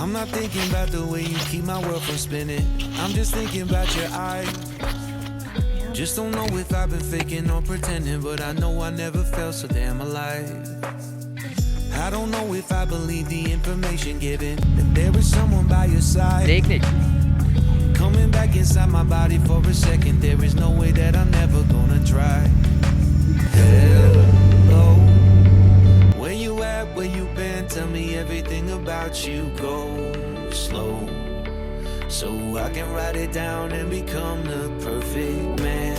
I'm not thinking about the way you keep my world from spinning. I'm just thinking about your eyes. Just don't know if I've been faking or pretending, but I know I never felt so damn alive. I don't know if I believe the information given, that there is someone by your side. Technique. Coming back inside my body for a second, there is no way that I'm never gonna try. Hello, where you at, where you been, tell me everything about you, go slow, so I can write it down and become the perfect man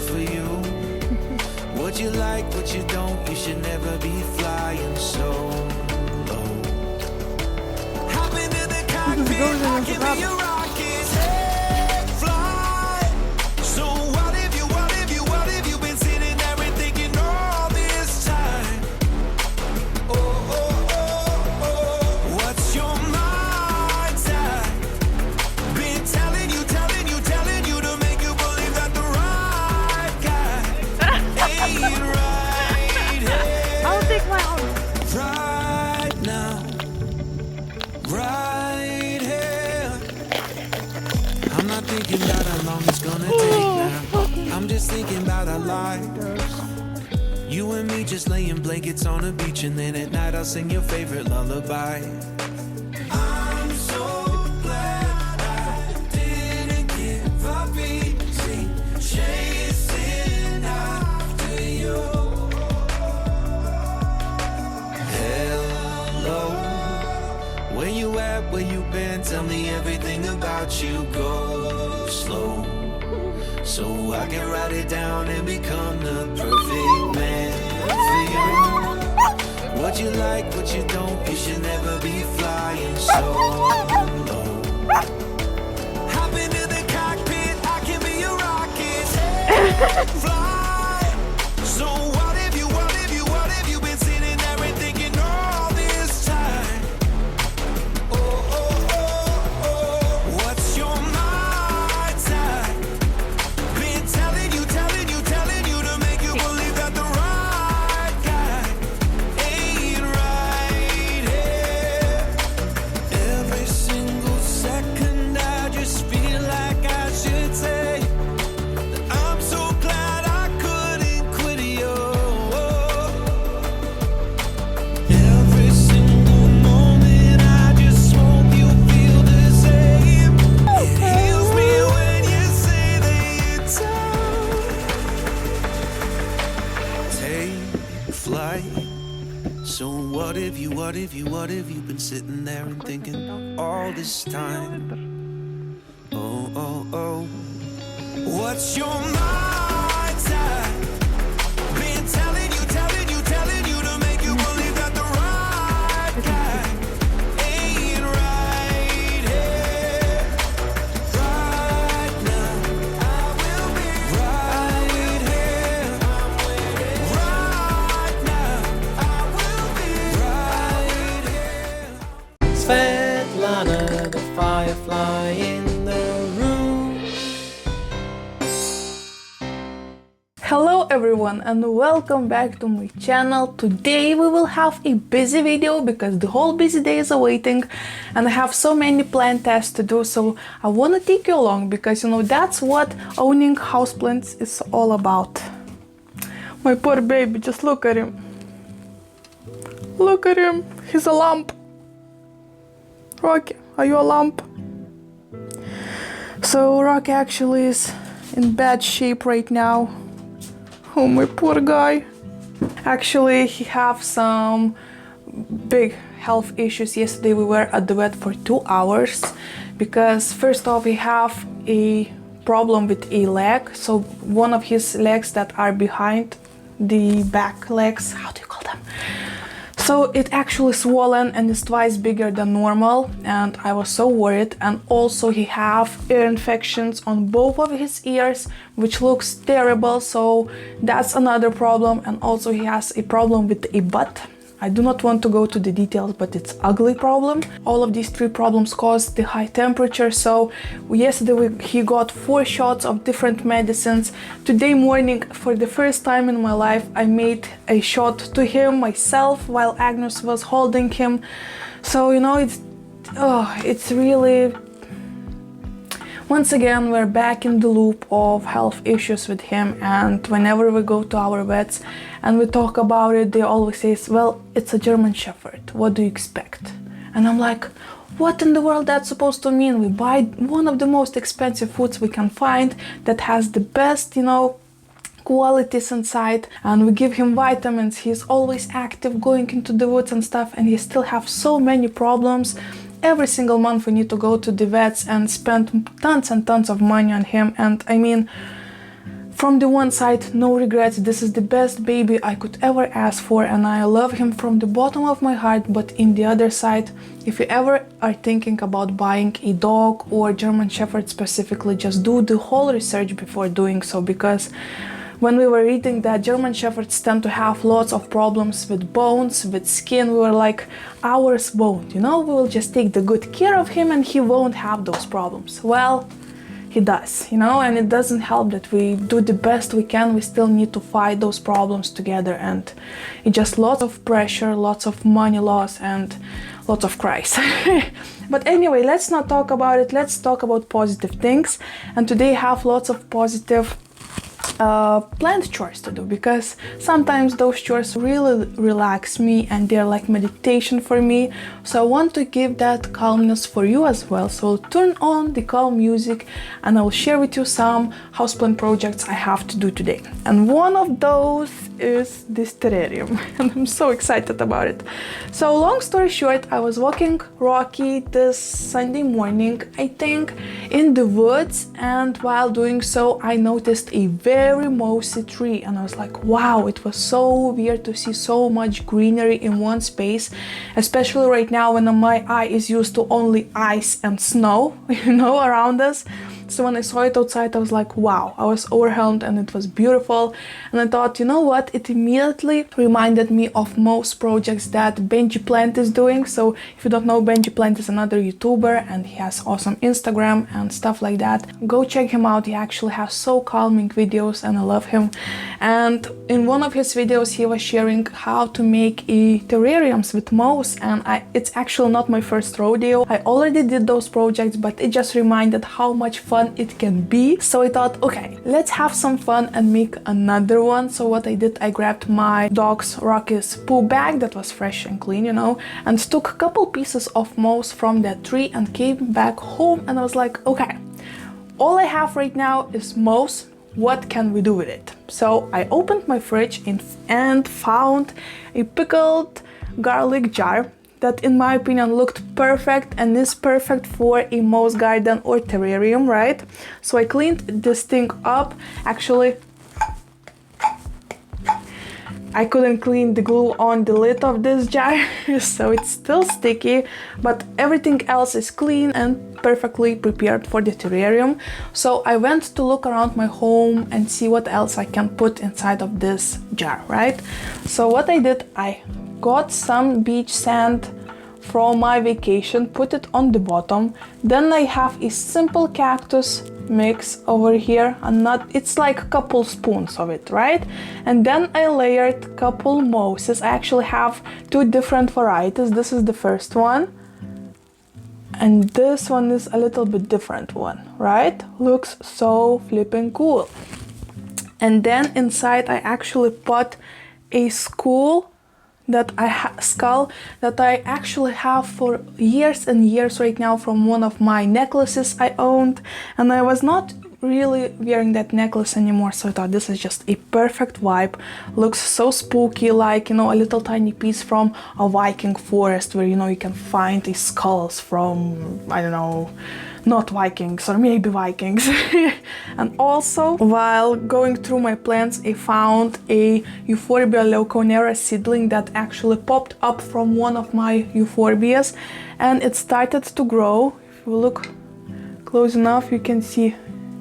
for you. What you like, what you don't, you should never be flying so low. Hop into the cockpit, I can be your rocket. Hey, fly. So what if you been sitting there and thinking all this time? Oh, oh, oh, oh, what's your mind's at? Been telling you to make you believe that the right guy ain't right here. I'll take my own. Right now, right here. I'm not thinking about how long it's gonna take now. I'm just thinking about our lives. You and me just laying blankets on a beach, and then at night I'll sing your favorite lullaby. I'm so glad I didn't give up easy, chasing after you. Hello, where you at, where you been, tell me everything about you, go slow, so I can write it down and become the perfect man for you. What you like, what you don't, you should never be flying so low. Hop into the cockpit, I can be your rocket. Hey, fly. So what if you been sitting there and thinking all this time? Oh, oh, oh, oh, what's your mind's at? Been telling you to make you believe that the right guy ain't right here. Every single second I just feel like I should say that I'm so glad I couldn't quit you. Every single moment I just hope you feel the same. It heals me when you say that you're tired. Take flight. So what if you been sitting there and thinking all this time? Oh, oh, oh, what's your mind's at? Been telling you to make you believe that the right guy ain't right here. Right now, I will be right here. Right now, I will be right here. Svetlana, the firefly in the room. Hello everyone and welcome back to my channel. Today we will have a busy video because the whole busy day is awaiting and I have so many plant tests to do, so I want to take you along because you know that's what owning houseplants is all about. My poor baby, just look at him. Look at him, he's a lump. Rocky, are you a lump? So Rocky actually is in bad shape right now. Oh, my poor guy. Actually, he have some big health issues. Yesterday we were at the vet for 2 hours because first off, he have a problem with a leg. So one of his legs that are behind the back legs, how do you call them? So it actually swollen and is twice bigger than normal, and I was so worried. And also he have ear infections on both of his ears, which looks terrible, so that's another problem. And also he has a problem with a butt. I do not want to go to the details, but it's ugly problem. All of these 3 problems caused the high temperature. So yesterday he got 4 shots of different medicines. Today morning, for the first time in my life, I made a shot to him myself while Agnes was holding him. So you know, it's it's really... Once again, we're back in the loop of health issues with him, and whenever we go to our vets and we talk about it, they always say, well, it's a German Shepherd, what do you expect? And I'm like, what in the world that's supposed to mean? We buy one of the most expensive foods we can find that has the best, qualities inside, and we give him vitamins. He's always active, going into the woods and stuff, and he still have so many problems. Every single month we need to go to the vets and spend tons and tons of money on him. And I mean, from the one side, no regrets, this is the best baby I could ever ask for, and I love him from the bottom of my heart. But in the other side, if you ever are thinking about buying a dog or German Shepherd specifically, just do the whole research before doing so, because when we were reading that German Shepherds tend to have lots of problems with bones, with skin, we were like, ours won't, we will just take the good care of him and he won't have those problems. Well, he does, and it doesn't help that we do the best we can. We still need to fight those problems together, and it's just lots of pressure, lots of money loss, and lots of cries. But anyway, let's not talk about it. Let's talk about positive things. And today I have lots of positive plant chores to do, because sometimes those chores really relax me and they're like meditation for me. So I want to give that calmness for you as well. So turn on the calm music and I'll share with you some houseplant projects I have to do today. And one of those is this terrarium, and I'm so excited about it. So long story short, I was walking Rocky this Sunday morning, I think, in the woods, and while doing so I noticed a very mossy tree, and I was like, wow, it was so weird to see so much greenery in one space, especially right now when my eye is used to only ice and snow, around us. So when I saw it outside, I was like, wow, I was overwhelmed, and it was beautiful. And I thought, you know what, it immediately reminded me of most projects that Benji Plant is doing. So if you don't know, Benji Plant is another YouTuber, and he has awesome Instagram and stuff like that. Go check him out. He actually has so calming videos, and I love him. And in one of his videos, he was sharing how to make terrariums with moss, and it's actually not my first rodeo. I already did those projects, but it just reminded how much fun it can be. So I thought, okay, let's have some fun and make another one. So what I did, I grabbed my dog's Rocky's poo bag that was fresh and clean, and took a couple pieces of moss from that tree and came back home, and I was like, okay, all I have right now is moss. What can we do with it? So I opened my fridge and found a pickled garlic jar that in my opinion looked perfect and is perfect for a moss garden or terrarium, right? So I cleaned this thing up. Actually, I couldn't clean the glue on the lid of this jar, so it's still sticky, but everything else is clean and perfectly prepared for the terrarium. So I went to look around my home and see what else I can put inside of this jar, right? So what I did, I got some beach sand from my vacation, put it on the bottom. Then I have a simple cactus mix over here, and it's like a couple spoons of it, right? And then I layered a couple mosses. I actually have two different varieties. This is the first one, and this one is a little bit different one, right? Looks so flipping cool. And then inside I actually put a skull that I actually have for years and years right now from one of my necklaces I owned, and I was not really wearing that necklace anymore, so I thought this is just a perfect vibe. Looks so spooky, like, a little tiny piece from a Viking forest where, you can find these skulls from, I don't know, not Vikings, or maybe Vikings. And also, while going through my plants, I found a Euphorbia leuconera seedling that actually popped up from one of my Euphorbias, and it started to grow. If you look close enough, you can see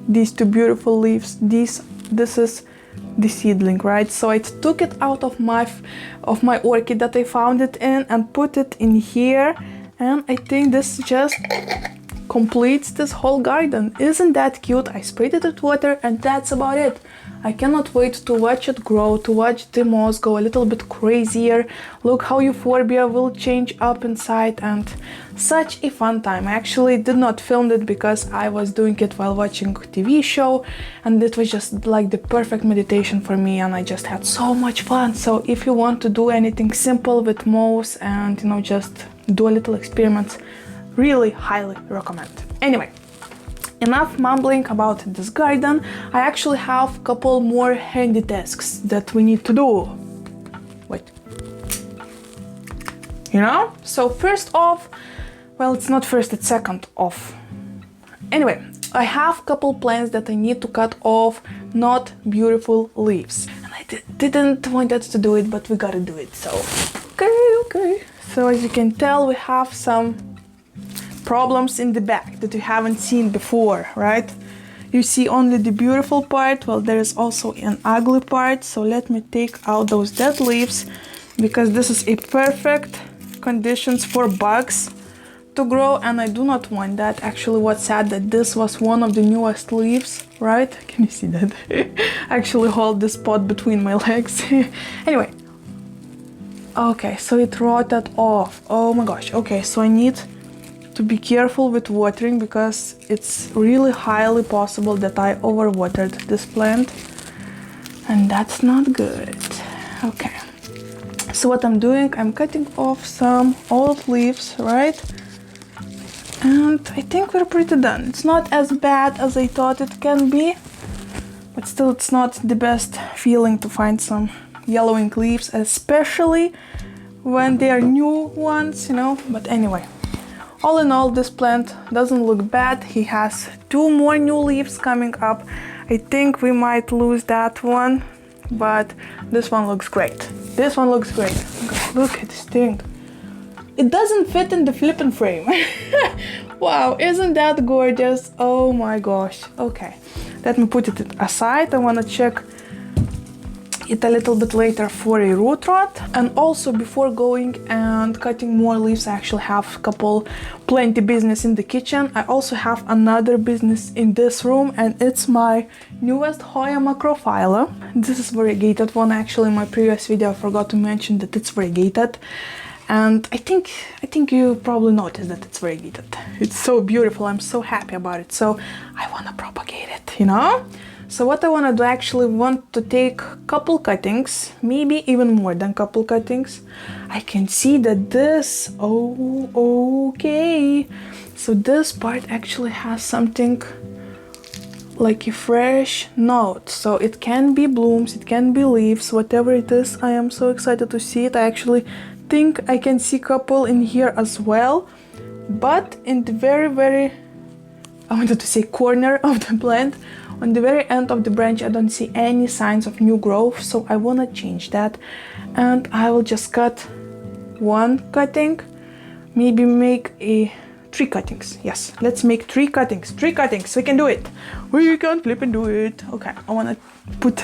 these two beautiful leaves. This is the seedling, right? So I took it out of my orchid that I found it in and put it in here, and I think this just completes this whole garden. Isn't that cute? I sprayed it with water and that's about it. I cannot wait to watch it grow, to watch the moss go a little bit crazier. Look how Euphorbia will change up inside, and such a fun time. I actually did not film it because I was doing it while watching TV show, and it was just like the perfect meditation for me, and I just had so much fun. So if you want to do anything simple with moss and just do a little experiments, really highly recommend. Anyway, enough mumbling about this garden. I actually have a couple more handy tasks that we need to do. Wait. So first off, well, it's not first, it's second off. Anyway, I have a couple plants that I need to cut off not beautiful leaves. And I didn't want to do it, but we gotta do it, so okay. So as you can tell, we have some problems in the back that you haven't seen before, right? You see only the beautiful part. Well, there is also an ugly part. So let me take out those dead leaves, because this is a perfect conditions for bugs to grow, and I do not want that. Actually, what's sad that this was one of the newest leaves, right? Can you see that? I actually hold this pot between my legs. Anyway, okay, so it rotted off. Oh my gosh. Okay, so I need to be careful with watering, because it's really highly possible that I overwatered this plant, and that's not good. Okay, so what I'm doing, I'm cutting off some old leaves, right? And I think we're pretty done. It's not as bad as I thought it can be, but still it's not the best feeling to find some yellowing leaves, especially when they are new ones, but anyway. All in all, this plant doesn't look bad. He has 2 more new leaves coming up. I think we might lose that one, but this one looks great. This one looks great. Look at this thing. It doesn't fit in the flipping frame. Wow, isn't that gorgeous? Oh my gosh. Okay, let me put it aside. I want to check it a little bit later for a root rot. And also, before going and cutting more leaves, I actually have a couple plenty business in the kitchen. I also have another business in this room, and it's my newest Hoya Macrophylla. This is variegated one. Actually, in my previous video I forgot to mention that it's variegated, and I think you probably noticed that it's variegated. It's so beautiful. I'm so happy about it, so I want to propagate it, So what I want to do, actually want to take couple cuttings, maybe even more than couple cuttings. I can see that this, okay. So this part actually has something like a fresh note. So it can be blooms, it can be leaves, whatever it is. I am so excited to see it. I actually think I can see couple in here as well. But in the very, I wanted to say corner of the plant, on the very end of the branch, I don't see any signs of new growth, so I want to change that. And I will just cut one cutting, maybe make 3 cuttings. Yes, let's make 3 cuttings. 3 cuttings, we can do it. We can flip and do it. Okay, I want to put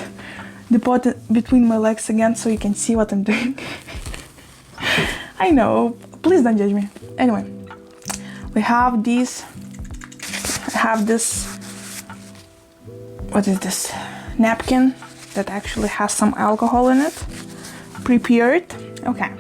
the pot between my legs again so you can see what I'm doing. I know, please don't judge me. Anyway, we have these, I have this, what is this, napkin that actually has some alcohol in it, prepared. Okay,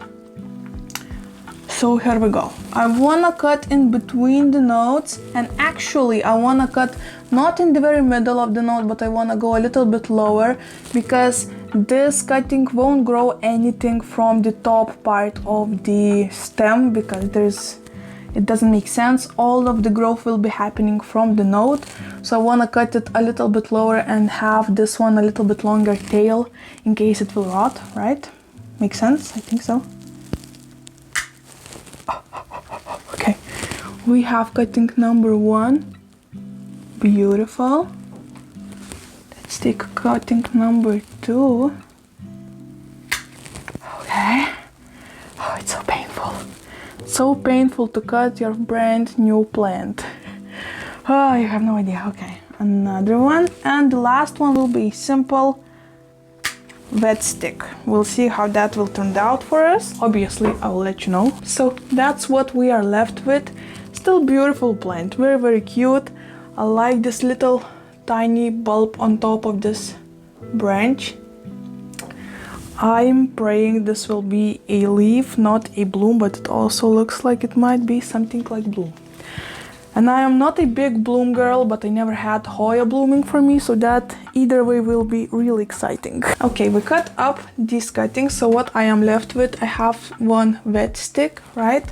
so here we go. I wanna cut in between the nodes, and actually I wanna cut not in the very middle of the node, but I wanna go a little bit lower, because this cutting won't grow anything from the top part of the stem, because it doesn't make sense. All of the growth will be happening from the node. So I want to cut it a little bit lower and have this one a little bit longer tail in case it will rot, right? Makes sense? I think so. Okay, we have cutting number 1. Beautiful. Let's take cutting number 2. Okay. Oh, it's so painful. So painful to cut your brand new plant. Oh, you have no idea. Okay, another one, and the last one will be simple wet stick. We'll see how that will turn out for us. Obviously, I will let you know. So that's what we are left with. Still beautiful plant, very, very cute. I like this little tiny bulb on top of this branch. I'm praying this will be a leaf, not a bloom, but it also looks like it might be something like bloom. And I am not a big bloom girl, but I never had Hoya blooming for me, so that either way will be really exciting. Okay, we cut up these cuttings, so what I am left with, I have one wet stick, right?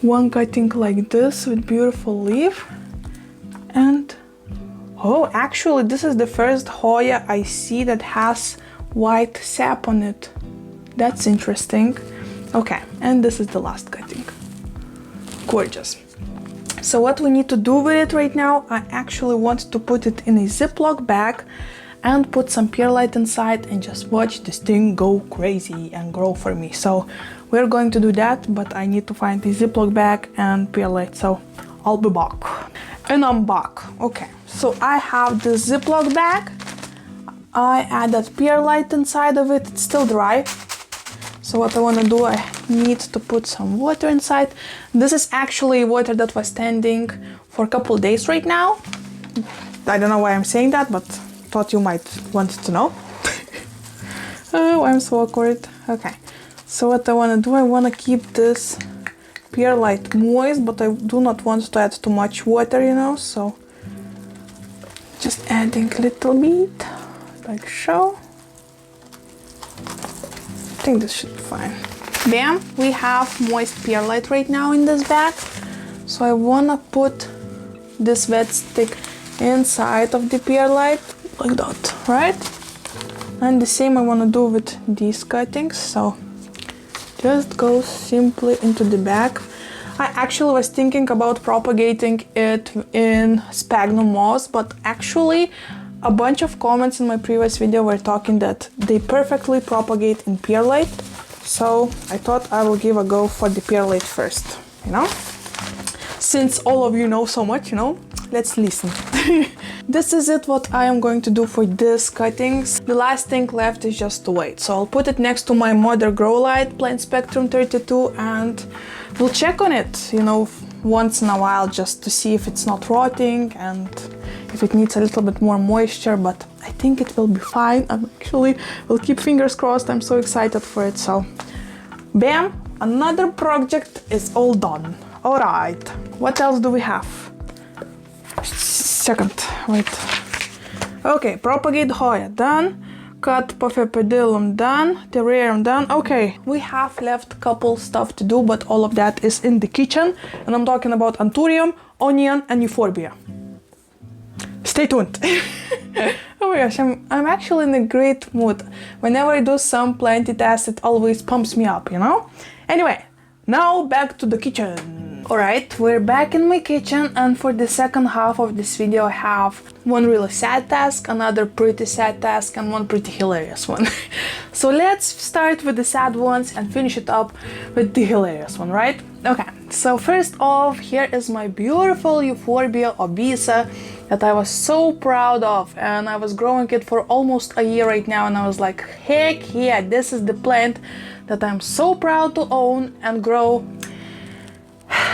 One cutting like this with beautiful leaf. And oh, actually this is the first Hoya I see that has white sap on it. That's interesting. Okay, and this is the last cutting. Gorgeous. So what we need to do with it right now, I actually want to put it in a Ziploc bag and put some perlite inside and just watch this thing go crazy and grow for me. So we're going to do that, but I need to find the Ziploc bag and perlite, so I'll be back. And I'm back. Okay, so I have the Ziploc bag. I added perlite inside of it, it's still dry. So what I want to do, I need to put some water inside. This is actually water that was standing for a couple days right now. I don't know why I'm saying that, but thought you might want to know. Oh, I'm so awkward. Okay, so what I want to do, I want to keep this perlite moist, but I do not want to add too much water, you know, so just adding a little bit. Like so. I think this should be fine. Bam! We have moist perlite right now in this bag. So I wanna put this wet stick inside of the perlite, like that, right? And the same I wanna do with these cuttings. So just go simply into the bag. I actually was thinking about propagating it in sphagnum moss, but actually a bunch of comments in my previous video were talking that they perfectly propagate in perlite, so I thought I will give a go for the perlite first, you know? Since all of you know so much, you know, let's listen. This is it what I am going to do for these cuttings. The last thing left is just to wait, so I'll put it next to my Mother Grow Light Plant Spectrum 32 and we'll check on it, you know, once in a while just to see if it's not rotting and if it needs a little bit more moisture, but I think it will be fine. I'm actually will keep fingers crossed. I'm so excited for it. So bam, another project is all done. All right, what else do we have? Second, wait. Okay, propagate Hoya done, cut Paphiopedilum done, Terrarium done. Okay, we have left couple stuff to do, but all of that is in the kitchen, and I'm talking about Anthurium, onion, and Euphorbia. Stay tuned. Oh my gosh, I'm actually in a great mood. Whenever I do some planty test, it always pumps me up, you know? Anyway, now back to the kitchen. Alright, we're back in my kitchen, and for the second half of this video I have one really sad task, another pretty sad task, and one pretty hilarious one. So let's start with the sad ones and finish it up with the hilarious one, right? Okay, so first off, here is my beautiful Euphorbia obesa that I was so proud of, and I was growing it for almost a year right now, and I was like, heck yeah, this is the plant that I'm so proud to own and grow.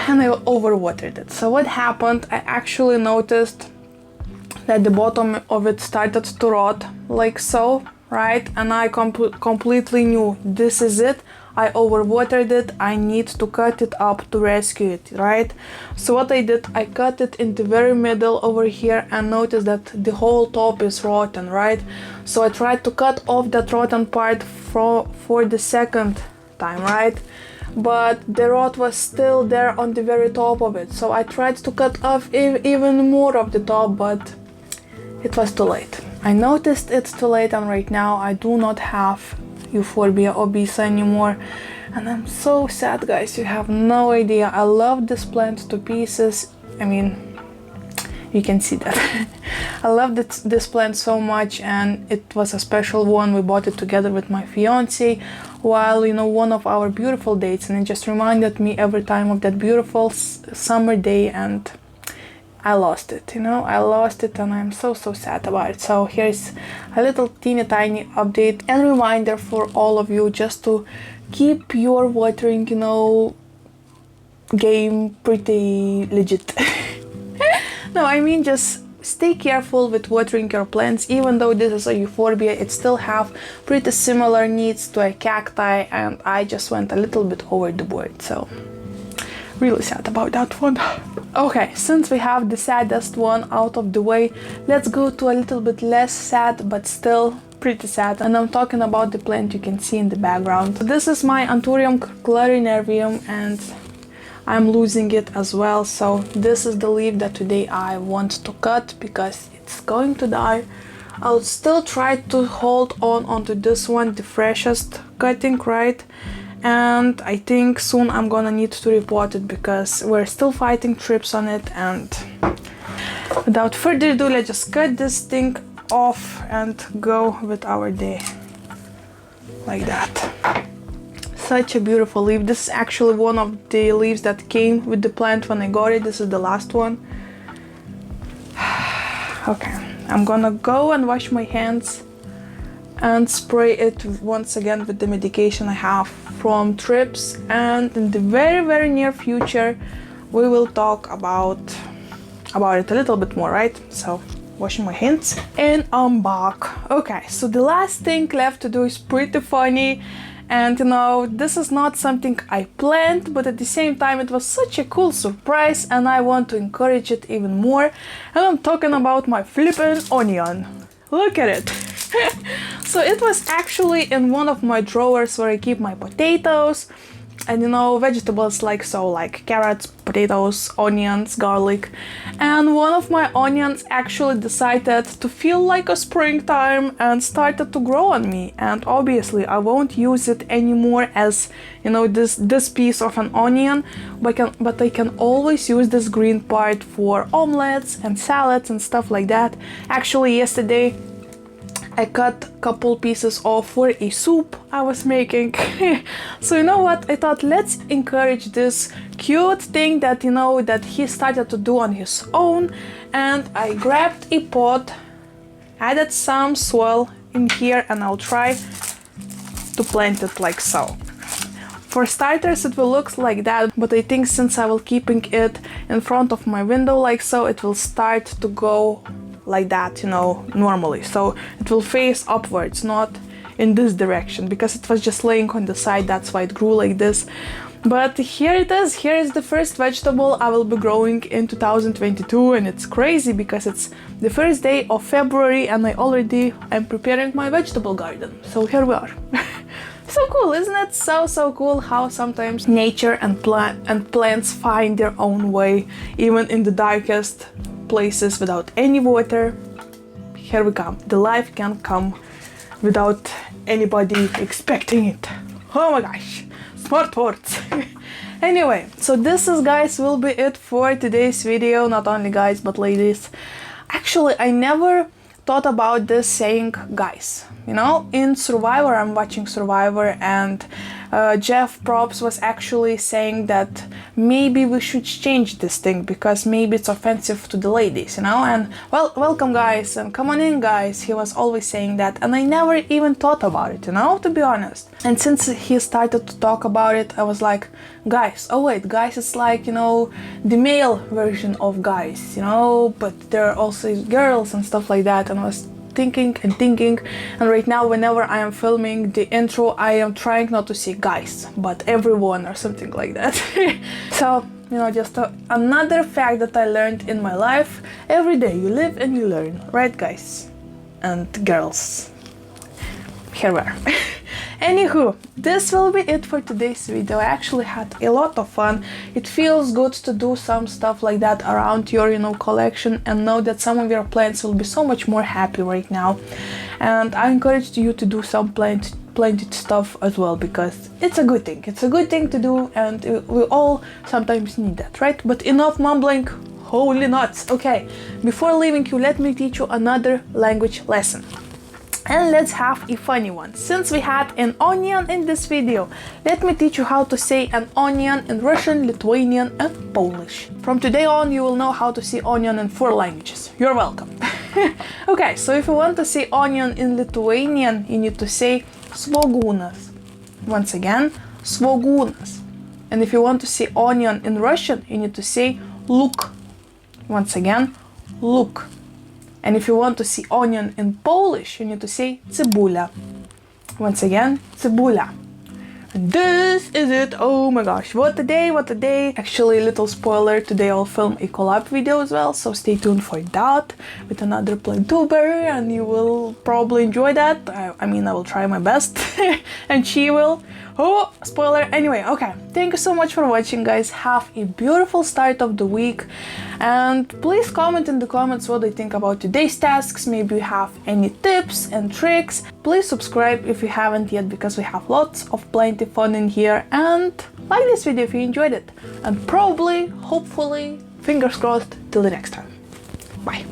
And I overwatered it. So what happened, I actually noticed that the bottom of it started to rot, like so, right? And I completely knew this is it. I overwatered it, I need to cut it up to rescue it, right? So what I did, I cut it in the very middle over here and noticed that the whole top is rotten, right? So I tried to cut off that rotten part for the second time, right? But the rot was still there on the very top of it. So I tried to cut off even more of the top, but it was too late. I noticed it's too late, and right now I do not have Euphorbia obesa anymore, and I'm so sad, guys. You have no idea. I love this plant to pieces. I mean, you can see that. I love this plant so much, and it was a special one. We bought it together with my fiance while, you know, one of our beautiful dates, and it just reminded me every time of that beautiful summer day, and I lost it, you know, I lost it, and I'm so sad about it. So here's a little teeny tiny update and reminder for all of you just to keep your watering, you know, game pretty legit. No, I mean just stay careful with watering your plants. Even though this is a Euphorbia, it still have pretty similar needs to a cacti, and I just went a little bit overboard, so really sad about that one. Okay, since we have the saddest one out of the way, let's go to a little bit less sad but still pretty sad, and I'm talking about the plant you can see in the background. This is my Anthurium clarinarium, and I'm losing it as well, so this is the leaf that today I want to cut because it's going to die. I'll still try to hold on onto this one, the freshest cutting, right? And I think soon I'm gonna need to repot it because we're still fighting trips on it. And without further ado, let's just cut this thing off and go with our day like that. Such a beautiful leaf. This is actually one of the leaves that came with the plant when I got it. This is the last one. Okay, I'm gonna go and wash my hands and spray it once again with the medication I have from trips, and in the very near future we will talk about it a little bit more, right? So washing my hands and I'm back. Okay, so the last thing left to do is pretty funny. And you know, this is not something I planned, but at the same time it was such a cool surprise and I want to encourage it even more. And I'm talking about my flippin' onion. Look at it. So it was actually in one of my drawers where I keep my potatoes and, you know, vegetables like carrots, potatoes, onions, garlic. And one of my onions actually decided to feel like a springtime and started to grow on me. And obviously I won't use it anymore as, you know, this piece of an onion, but I can always use this green part for omelets and salads and stuff like that. Actually, yesterday I cut a couple pieces off for a soup I was making. So you know what, I thought let's encourage this cute thing that, you know, that he started to do on his own. And I grabbed a pot, added some soil in here, and I'll try to plant it like so. For starters it will look like that, but I think since I will keeping it in front of my window like so, it will start to go like that, you know, normally. So it will face upwards, not in this direction, because it was just laying on the side, that's why it grew like this. But here it is, here is the first vegetable I will be growing in 2022, and it's crazy because it's the first day of February and I already am preparing my vegetable garden. So here we are. So cool, isn't it? So cool how sometimes nature and plants find their own way, even in the darkest places without any water. Here we come. The life can come without anybody expecting it. Oh my gosh, smart words. Anyway, so this is, guys, will be it for today's video. Not only guys but ladies. Actually, I never thought about this saying guys. You know, in Survivor, I'm watching Survivor, and Jeff Probst was actually saying that maybe we should change this thing because maybe it's offensive to the ladies, you know, and well, welcome guys and come on in guys. He was always saying that, and I never even thought about it, you know, to be honest. And since he started to talk about it, I was like, guys, oh wait, guys, it's like, you know, the male version of guys, you know, but there are also girls and stuff like that. And I was thinking, and right now whenever I am filming the intro, I am trying not to say guys but everyone or something like that. So, you know, just another fact that I learned in my life. Every day you live and you learn, right guys and girls? Here we are. Anywho, this will be it for today's video. I actually had a lot of fun. It feels good to do some stuff like that around your, you know, collection, and know that some of your plants will be so much more happy right now. And I encourage you to do some planted stuff as well, because it's a good thing. It's a good thing to do, and we all sometimes need that, right? But enough mumbling. Holy nuts. Okay, before leaving you, let me teach you another language lesson. And let's have a funny one. Since we had an onion in this video, let me teach you how to say an onion in Russian, Lithuanian and Polish. From today on, you will know how to say onion in 4 languages. You're welcome. Okay, so if you want to say onion in Lithuanian, you need to say svogūnas. Once again, svogūnas. And if you want to see onion in Russian, you need to say luk. Once again, luk. And if you want to see onion in Polish, you need to say цибуля. Once again, цибуля. And this is it. Oh my gosh, what a day, what a day. Actually, little spoiler, today I'll film a collab video as well, so stay tuned for that with another plantuber, and you will probably enjoy that. I mean, I will try my best and she will. Oh, spoiler. Anyway, okay, thank you so much for watching, guys. Have a beautiful start of the week, and please comment in the comments what you think about today's tasks. Maybe you have any tips and tricks. Please subscribe if you haven't yet, because we have lots of plenty fun in here, and like this video if you enjoyed it, and probably, hopefully, fingers crossed, till the next time. Bye.